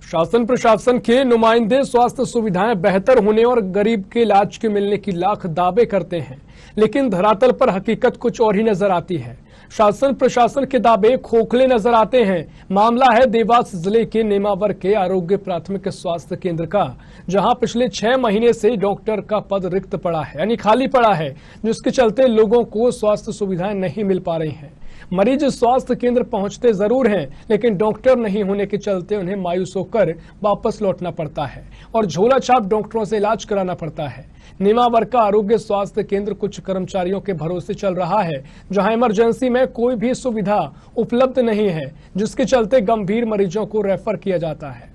शासन प्रशासन के नुमाइंदे स्वास्थ्य सुविधाएं बेहतर होने और गरीब के इलाज के मिलने की लाख दावे करते हैं, लेकिन धरातल पर हकीकत कुछ और ही नजर आती है। शासन प्रशासन के दावे खोखले नजर आते हैं। मामला है देवास जिले के नेमावर के आरोग्य प्राथमिक स्वास्थ्य केंद्र का, जहां पिछले 6 महीने से डॉक्टर का पद रिक्त पड़ा है, यानी खाली पड़ा है, जिसके चलते लोगों को स्वास्थ्य सुविधाएं नहीं मिल पा रही हैं। मरीज स्वास्थ्य केंद्र पहुंचते जरूर हैं, लेकिन डॉक्टर नहीं होने के चलते उन्हें मायूस होकर वापस लौटना पड़ता है और झोला छाप डॉक्टरों से इलाज कराना पड़ता है। नेमावर का आरोग्य स्वास्थ्य केंद्र कुछ कर्मचारियों के भरोसे चल रहा है, जहां इमरजेंसी में कोई भी सुविधा उपलब्ध नहीं है, जिसके चलते गंभीर मरीजों को रेफर किया जाता है।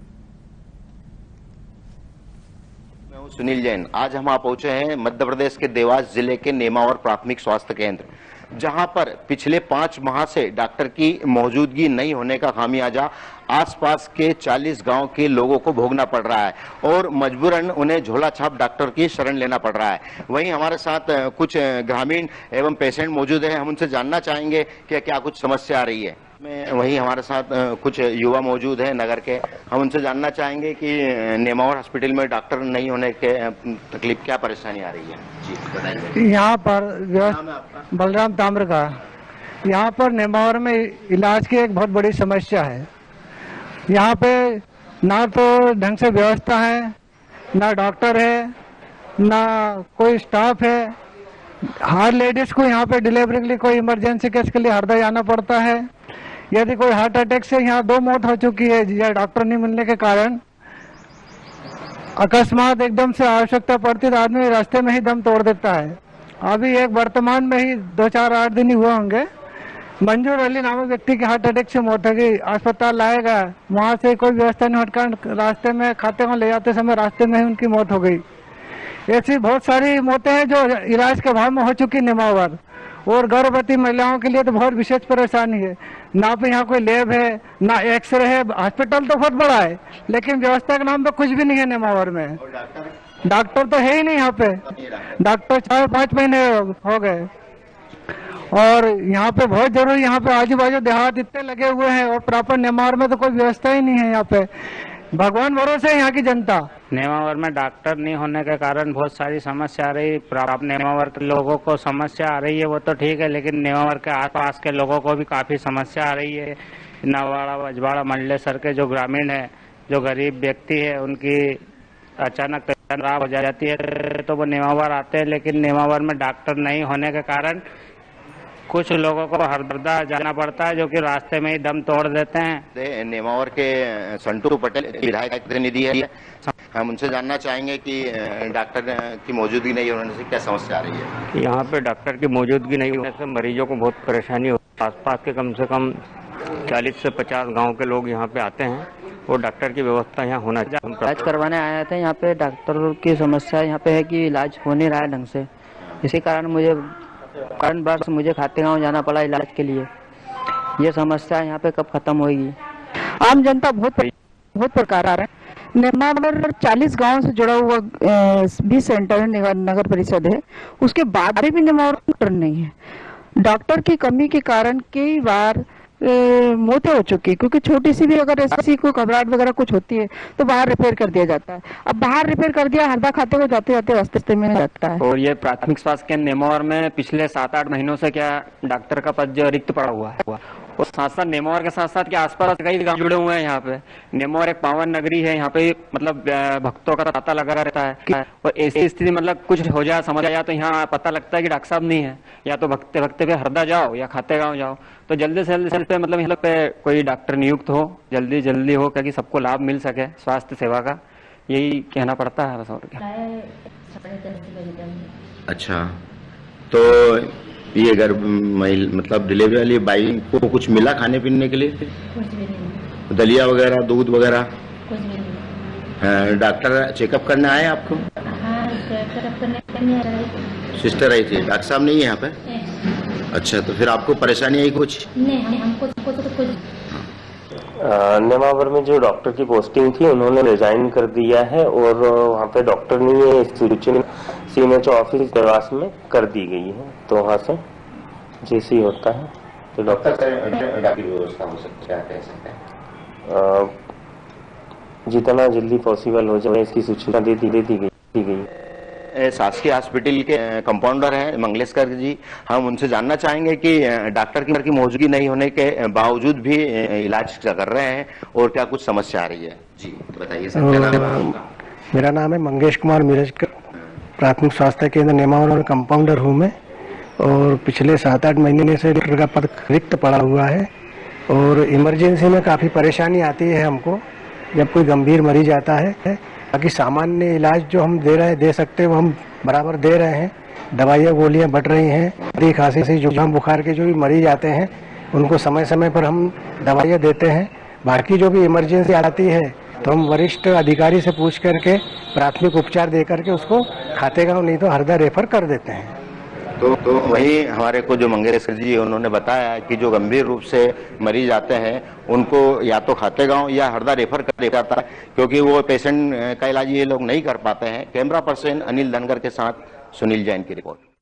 मैं हूं सुनील जैन। आज हम पहुंचे हैं मध्य प्रदेश के देवास जिले के नेमावर प्राथमिक स्वास्थ्य केंद्र, जहां पर पिछले 5 माह से डॉक्टर की मौजूदगी नहीं होने का खामियाजा आसपास के 40 गांव के लोगों को भोगना पड़ रहा है और मजबूरन उन्हें झोला छाप डॉक्टर की शरण लेना पड़ रहा है। वहीं हमारे साथ कुछ ग्रामीण एवं पेशेंट मौजूद हैं। हम उनसे जानना चाहेंगे कि क्या कुछ समस्या आ रही है। वहीं हमारे साथ कुछ युवा मौजूद हैं नगर के। हम उनसे जानना चाहेंगे कि नेमावर हॉस्पिटल में डॉक्टर नहीं होने के तकलीफ क्या परेशानी आ रही है। जी बताइए। यहाँ पर बलराम ताम्र का यहाँ पर नेमावर में इलाज की एक बहुत बड़ी समस्या है। यहाँ पे ना तो ढंग से व्यवस्था है, ना डॉक्टर है, ना कोई स्टाफ है। हर लेडीज को यहाँ पे डिलीवरी के लिए, कोई इमरजेंसी केस के लिए हरदा जाना पड़ता है। यदि कोई हार्ट अटैक से यहाँ 2 मौत हो चुकी है, या डॉक्टर नहीं मिलने के कारण अकस्मात एकदम से आवश्यकता पड़ती तो आदमी रास्ते में ही दम तोड़ देता है। अभी एक वर्तमान में ही 2-4-8 दिन ही हुए होंगे, मंजूर अली नामक व्यक्ति की हार्ट अटैक से मौत हो गई। अस्पताल लाया गया, वहां से कोई व्यवस्था नहीं होने रास्ते में खाते को ले जाते समय रास्ते में ही उनकी मौत हो गई। ऐसी बहुत सारी मौतें हैं जो इलाज के अभाव में हो चुकी नेमावर। और गर्भवती महिलाओं के लिए तो बहुत विशेष परेशानी है। ना पे यहाँ कोई लैब है, ना एक्सरे है। हॉस्पिटल तो बहुत बड़ा है, लेकिन व्यवस्था के नाम पे कुछ भी नहीं है नेमावर में। डॉक्टर तो है ही नहीं यहाँ पे। डॉक्टर 4-5 महीने हो गए और यहाँ पे बहुत जरूरी, यहाँ पे आजू बाजू देहात इतने लगे हुए हैं और प्रॉपर नेमावर में तो कोई व्यवस्था ही नहीं है। यहाँ पे भगवान भरोसे है यहाँ की जनता। नेमावर में डॉक्टर नहीं होने के कारण बहुत सारी समस्या आ रही है। नेमावर के लोगों को समस्या आ रही है वो तो ठीक है, लेकिन नेमावर के आसपास के लोगों को भी काफी समस्या आ रही है। नवाड़ा, बजवाड़ा, मंडलेसर के जो ग्रामीण है, जो गरीब व्यक्ति है, उनकी अचानक तबीयत खराब हो जाती है तो वो नेमावर आते हैं, लेकिन नेमावर में डॉक्टर नहीं होने के कारण कुछ लोगों को हरदा जाना पड़ता है, जो कि रास्ते में ही दम तोड़ देते हैं। नेमावर के संटू पटेल विधायक प्रतिनिधि है। हम उनसे जानना चाहेंगे कि डॉक्टर की मौजूदगी नहीं होने से क्या समस्या आ रही है। यहाँ पे डॉक्टर की मौजूदगी नहीं होने से मरीजों को बहुत परेशानी होती है। आसपास के कम से कम 40 से 50 गाँव के लोग यहाँ पे आते हैं और डॉक्टर की व्यवस्था यहाँ होना चाहिए। इलाज करवाने आए थे। यहाँ पे डॉक्टर की समस्या यहाँ पे है कि इलाज हो नहीं रहा है ढंग से। इसी कारण मुझे खाते गाँव जाना पड़ा इलाज के लिए। ये समस्या यहाँ पे कब खत्म होगी। आम जनता बहुत प्रकार आ रहा है। नेमावर 40 गांव से जुड़ा हुआ भी सेंटर नगर परिषद है, उसके बाद भी नेमावर डॉक्टर नहीं है। डॉक्टर की कमी के कारण कई बार मौतें हो चुकी, क्योंकि छोटी सी भी अगर ऐसी कोई घबराहट वगैरह कुछ होती है तो बाहर रिपेयर कर दिया जाता है। अब बाहर रिपेयर कर दिया, हरदा खाते को जाते जाते रास्ते में जाता है। और ये प्राथमिक स्वास्थ्य केंद्र नेमावर में पिछले 7-8 महीनों से क्या डॉक्टर का पद जो रिक्त पड़ा हुआ है, और साथ साथ नेमावर के साथ साथ के आसपास कई गांव जुड़े हुए हैं। यहाँ पे नेमावर एक पावन नगरी है। यहाँ पे मतलब भक्तों का तांता लगा रहता है और ऐसी स्थिति मतलब कुछ हो जाए, समझ आया तो यहाँ पता लगता है कि डॉक्टर साहब नहीं है, या तो भक्ते भक्ते पे हरदा जाओ या खाते गाँव जाओ। तो जल्दी से जल्दी पे मतलब यहाँ पे कोई डॉक्टर नियुक्त हो, जल्दी हो, ताकि सबको लाभ मिल सके स्वास्थ्य सेवा का। यही कहना पड़ता है बस, और क्या। अच्छा, तो ये अगर मतलब डिलीवरी वाली बाई को कुछ मिला खाने पीने के लिए? कुछ भी नहीं। दलिया वगैरह, दूध वगैरह? कुछ भी नहीं। डॉक्टर चेकअप करने आए आपको? हाँ, चेकअप करने आ रहे। सिस्टर आई थी, डॉक्टर साहब नहीं है यहाँ पे? अच्छा, तो फिर आपको परेशानी आई कुछ? नहीं, हमको तो कुछ। नेमावर में जो डॉक्टर की पोस्टिंग थी उन्होंने रिजाइन कर दिया है और वहाँ पे डॉक्टर नहीं है। सूचना CMHO ऑफिस देवास में कर दी गई है, तो वहाँ से जैसे ही होता है तो डॉक्टर की व्यवस्था हो सकती है, कह सकते हैं। जितना जल्दी पॉसिबल हो जाए इसकी सूचना दे दी गई। शासकीय हॉस्पिटल के कंपाउंडर हैं मंगलेशकर जी, हम उनसे जानना चाहेंगे कि डॉक्टर की मौजूदगी नहीं होने के बावजूद भी इलाज कर रहे हैं और क्या कुछ समस्या आ रही है। जी बताइए सर, क्या नाम है आपका? मेरा नाम है मंगेश कुमार मिरजकर, प्राथमिक स्वास्थ्य केंद्र नेमावर और कंपाउंडर हूँ मैं। और पिछले 7-8 महीने से डॉक्टर का पद रिक्त पड़ा हुआ है और इमरजेंसी में काफ़ी परेशानी आती है हमको जब कोई गंभीर मरीज आता है। बाकी सामान्य इलाज जो हम दे सकते हैं वो हम बराबर दे रहे हैं। दवाइयाँ गोलियाँ बढ़ रही हैं। सर्दी खांसी से जुकाम बुखार के जो भी मरीज आते हैं उनको समय समय पर हम दवाइयाँ देते हैं। बाकी जो भी इमरजेंसी आती है तो हम वरिष्ठ अधिकारी से पूछ करके प्राथमिक उपचार दे करके उसको खातेगांव नहीं तो हरदा रेफर कर देते हैं। तो वही हमारे को जो मंगेशकर जी उन्होंने बताया कि जो गंभीर रूप से मरीज आते हैं उनको या तो खातेगांव या हरदा रेफर कर दिया जाता है, क्योंकि वो पेशेंट का इलाज ये लोग नहीं कर पाते हैं। कैमरा पर्सन अनिल धनगर के साथ सुनील जैन की रिपोर्ट।